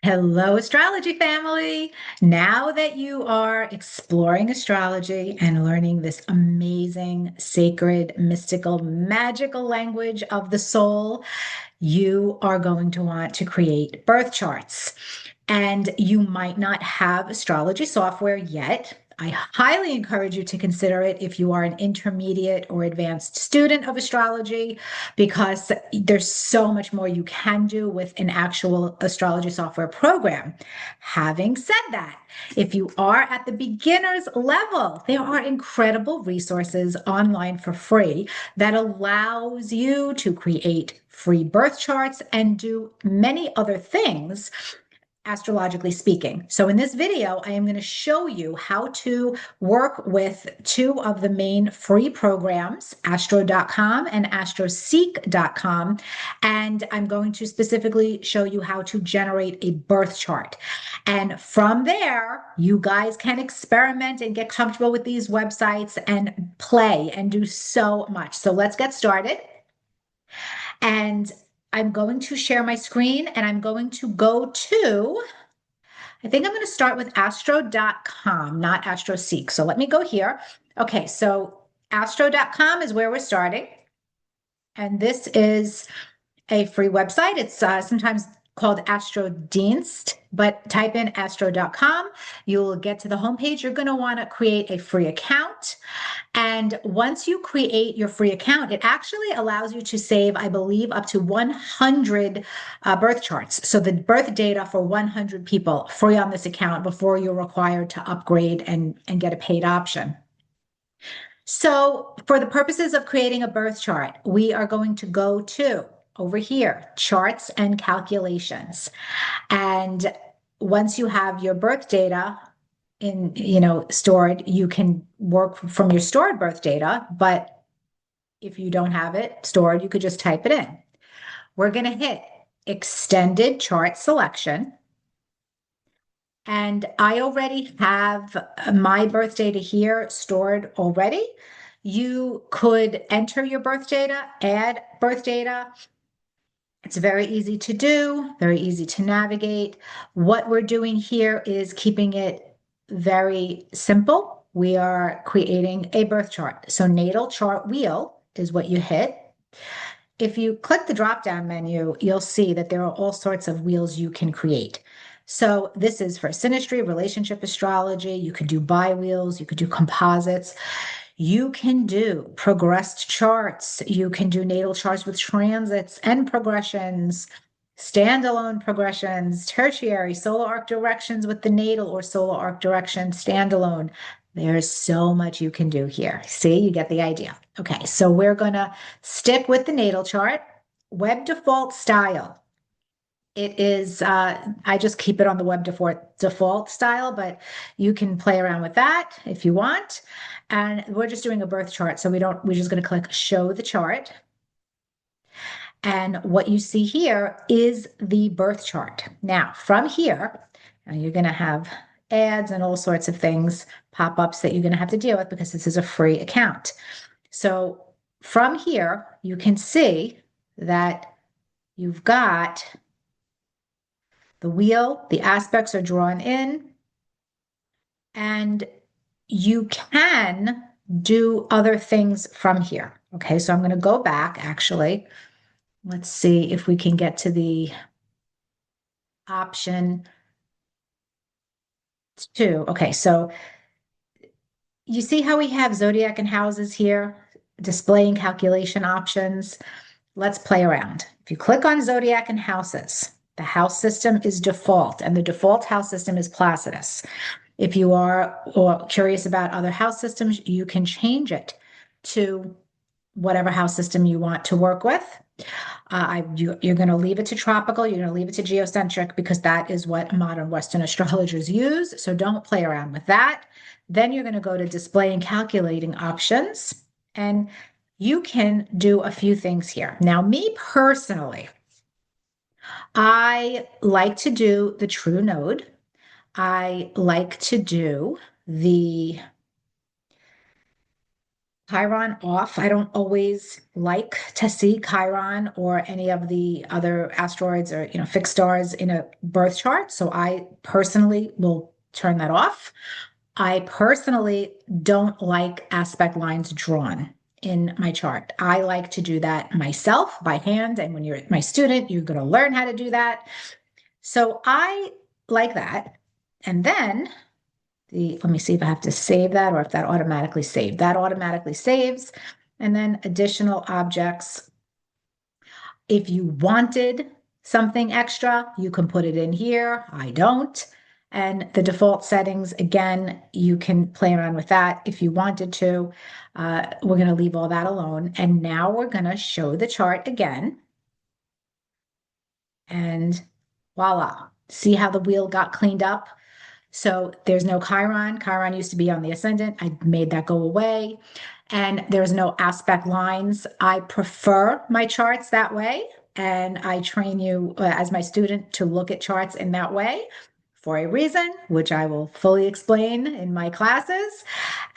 Hello, astrology family. Now that you are exploring astrology and learning this amazing, sacred, mystical, magical language of the soul, you are going to want to create birth charts. And you might not have astrology software yet. I highly encourage you to consider it if you are an intermediate or advanced student of astrology, because there's so much more you can do with an actual astrology software program. Having said that, if you are at the beginner's level, there are incredible resources online for free that allows you to create free birth charts and do many other things astrologically speaking. So in this video, I am going to show you how to work with two of the main free programs, astro.com and astroseek.com. And I'm going to specifically show you how to generate a birth chart. And from there, you guys can experiment and get comfortable with these websites and play and do so much. So let's get started. And I'm going to share my screen and I'm going to go to, I think I'm going to start with astro.com, not astroseek. So let me go here. Okay, so astro.com is where we're starting. And this is a free website. It's sometimes called Astrodienst, but type in astro.com. You'll get to the homepage. You're going to want to create a free account. And once you create your free account, it actually allows you to save, I believe, up to 100 birth charts. So the birth data for 100 people free on this account before you're required to upgrade and get a paid option. So for the purposes of creating a birth chart, we are going to go to over here, charts and calculations. And once you have your birth data stored, you can work from your stored birth data. But if you don't have it stored, you could just type it in. We're going to hit extended chart selection. And I already have my birth data here stored already. You could enter your birth data, add birth data. It's very easy to do, very easy to navigate. What we're doing here is keeping it very simple. We are creating a birth chart. So natal chart wheel is what you hit. If you click the drop-down menu, you'll see that there are all sorts of wheels you can create. So this is for synastry, relationship astrology. You could do bi-wheels, you could do composites. You can do progressed charts. You can do natal charts with transits and progressions, standalone progressions, tertiary, solar arc directions with the natal or solar arc direction standalone. There's so much you can do here. See, you get the idea. Okay, so we're going to stick with the natal chart. Web default style. It is, I just keep it on the web default style, but you can play around with that if you want. And we're just doing a birth chart. So we're just going to click show the chart. And what you see here is the birth chart. Now, from here, you're going to have ads and all sorts of things, pop-ups that you're going to have to deal with because this is a free account. So from here, you can see that you've got the wheel, the aspects are drawn in, and you can do other things from here. Okay, so I'm going to go back actually. Let's see if we can get to the option 2. Okay, so you see how we have zodiac and houses here, displaying calculation options. Let's play around. If you click on zodiac and houses, the house system is default, and the default house system is Placidus. If you are curious about other house systems, you can change it to whatever house system you want to work with. You're going to leave it to tropical, you're going to leave it to geocentric because that is what modern Western astrologers use. So don't play around with that. Then you're going to go to display and calculating options, and you can do a few things here. Now, me personally, I like to do the true node. I like to do the Chiron off. I don't always like to see Chiron or any of the other asteroids or fixed stars in a birth chart. So I personally will turn that off. I personally don't like aspect lines drawn in my chart. I like to do that myself by hand. And when you're my student, you're going to learn how to do that. So I like that. And then let me see if I have to save that or if that automatically saved. That automatically saves. And then additional objects. If you wanted something extra, you can put it in here. I don't. And the default settings, again, you can play around with that if you wanted to. We're going to leave all that alone. And now we're going to show the chart again. And voila. See how the wheel got cleaned up? So there's no Chiron. Chiron used to be on the ascendant. I made that go away. And there's no aspect lines. I prefer my charts that way. And I train you as my student to look at charts in that way for a reason, which I will fully explain in my classes.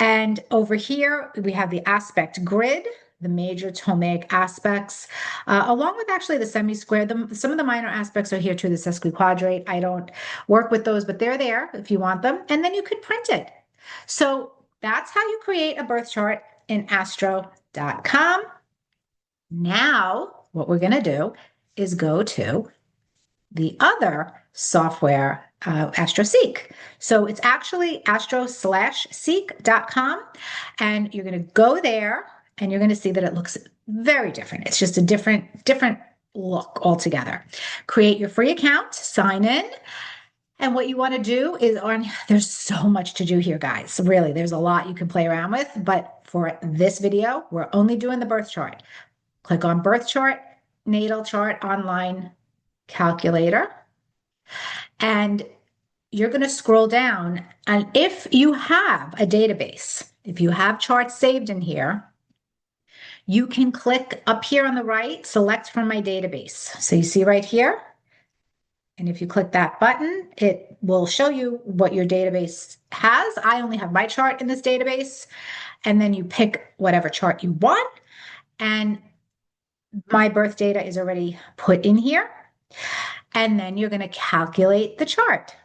And over here, we have the aspect grid, the major Ptolemaic aspects, along with actually the semi-square. Some of the minor aspects are here too, the sesquiquadrate. I don't work with those, but they're there if you want them. And then you could print it. So that's how you create a birth chart in astro.com. Now, what we're going to do is go to the other software, AstroSeek. So it's actually astro/seek.com. And you're going to go there and you're going to see that it looks very different. It's just a different look altogether. Create your free account, sign in. And what you want to do is there's so much to do here, guys. Really, there's a lot you can play around with. But for this video, we're only doing the birth chart. Click on birth chart, natal chart online calculator. And you're going to scroll down. And if you have a database, if you have charts saved in here, you can click up here on the right, select from my database. So you see right here. And if you click that button, it will show you what your database has. I only have my chart in this database. And then you pick whatever chart you want. And my birth data is already put in here. And then you're going to calculate the chart.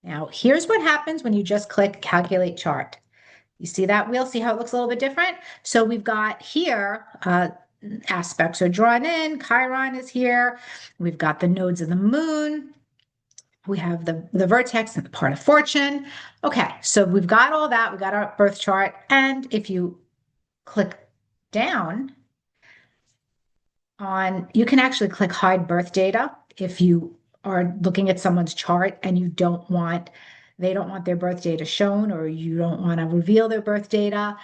Now, here's what happens when you just click calculate chart. You see that wheel? See how it looks a little bit different? So we've got here, aspects are drawn in. Chiron is here. We've got the nodes of the moon. We have the vertex and the part of fortune. Okay, so we've got all that. We've got our birth chart. And if you click down you can actually click hide birth data if you are looking at someone's chart and they don't want their birth data shown, or you don't want to reveal their birth data.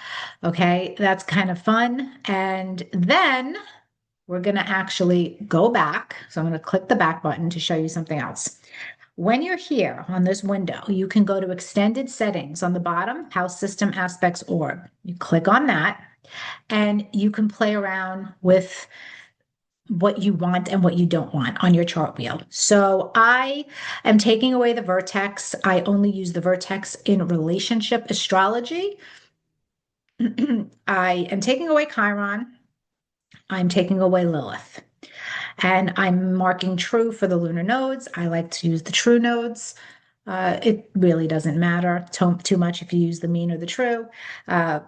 Okay, that's kind of fun. And then we're going to actually go back. So I'm going to click the back button to show you something else. When you're here on this window, you can go to extended settings on the bottom, house system aspects org. You click on that and you can play around with what you want and what you don't want on your chart wheel. So I am taking away the vertex. I only use the vertex in relationship astrology. I am taking away Chiron. I'm taking away Lilith. And I'm marking true for the lunar nodes. I like to use the true nodes. It really doesn't matter too much if you use the mean or the true. I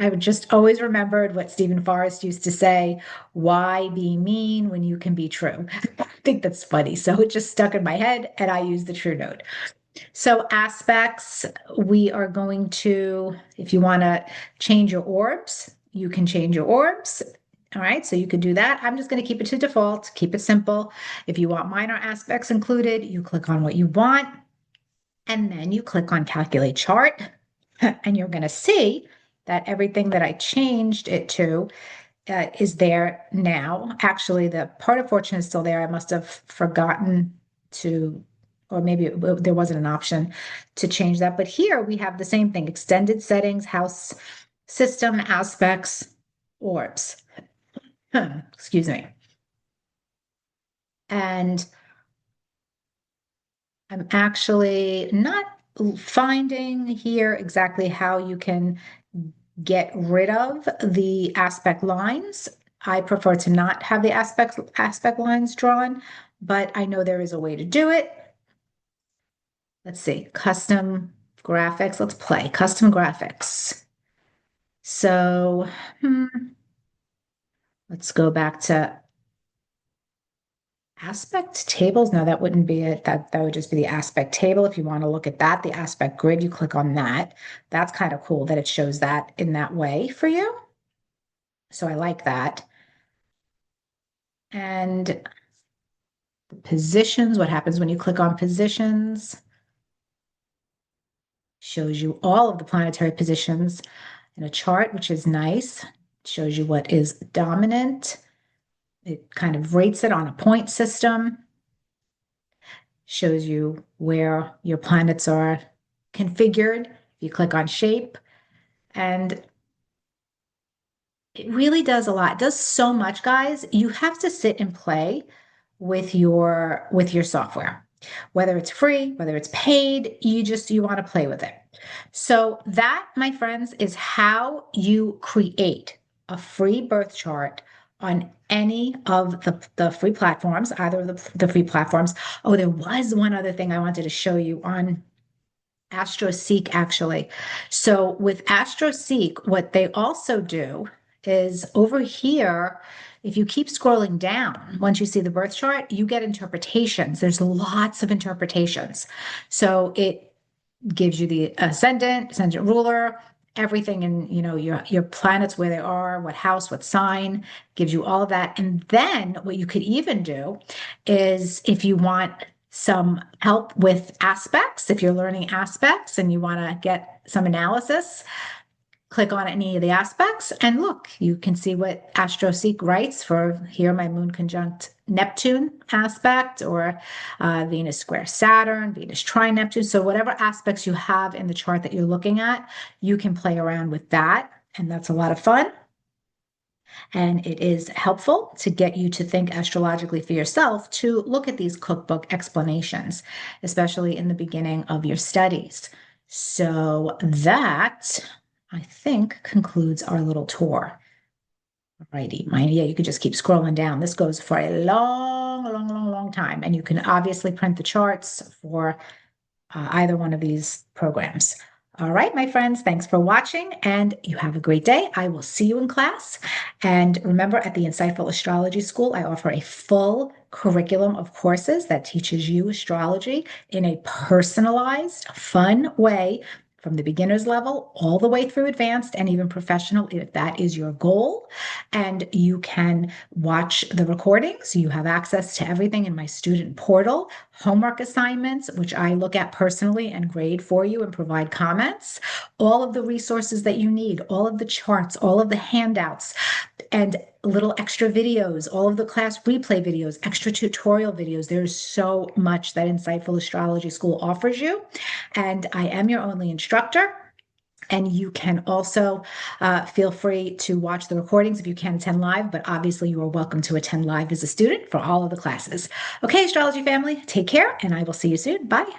would just always remembered what Stephen Forrest used to say, why be mean when you can be true? I think that's funny. So it just stuck in my head and I use the true node. So aspects, we are going to, if you want to change your orbs, you can change your orbs. All right, so you could do that. I'm just going to keep it to default, keep it simple. If you want minor aspects included, you click on what you want, and then you click on calculate chart, and you're going to see that everything that I changed it to is there now. Actually, the part of fortune is still there. I must have forgotten to, or maybe there wasn't an option to change that. But here we have the same thing, extended settings, house system, aspects, orbs. Excuse me. And I'm actually not finding here exactly how you can get rid of the aspect lines. I prefer to not have the aspect lines drawn, but I know there is a way to do it. Let's see, custom graphics. Let's play custom graphics. So, let's go back to aspect tables. No, that wouldn't be it. That would just be the aspect table. If you want to look at that, the aspect grid, you click on that. That's kind of cool that it shows that in that way for you. So I like that. And the positions, what happens when you click on positions? Shows you all of the planetary positions in a chart, which is nice. It shows you what is dominant. It kind of rates it on a point system. Shows you where your planets are configured. You click on shape, and it really does a lot. It does so much, guys. You have to sit and play with your software. Whether it's free, whether it's paid, you want to play with it. So that, my friends, is how you create a free birth chart on any of the free platforms, either of the free platforms. Oh, there was one other thing I wanted to show you on AstroSeek, actually. So with AstroSeek, what they also do is over here, if you keep scrolling down, once you see the birth chart, you get interpretations. There's lots of interpretations. So it gives you the ascendant ruler, everything in, your planets, where they are, what house, what sign, gives you all of that. And then what you could even do is, if you want some help with aspects, if you're learning aspects and you want to get some analysis, click on any of the aspects and look, you can see what AstroSeek writes for here, my moon conjunct Neptune aspect, or Venus square Saturn, Venus trine Neptune. So whatever aspects you have in the chart that you're looking at, you can play around with that. And that's a lot of fun. And it is helpful to get you to think astrologically for yourself, to look at these cookbook explanations, especially in the beginning of your studies. So that, I think, concludes our little tour. Alrighty, yeah, you could just keep scrolling down. This goes for a long, long, long, long time. And you can obviously print the charts for either one of these programs. All right, my friends, thanks for watching, and you have a great day. I will see you in class. And remember, at the Insightful Astrology School, I offer a full curriculum of courses that teaches you astrology in a personalized, fun way, from the beginner's level all the way through advanced and even professional, if that is your goal. And you can watch the recordings. You have access to everything in my student portal, homework assignments, which I look at personally and grade for you and provide comments, all of the resources that you need, all of the charts, all of the handouts, and little extra videos, all of the class replay videos, extra tutorial videos. There's so much that Insightful Astrology School offers you. And I am your only instructor. And you can also feel free to watch the recordings if you can't attend live, but obviously you are welcome to attend live as a student for all of the classes. Okay, astrology family, take care, and I will see you soon. Bye.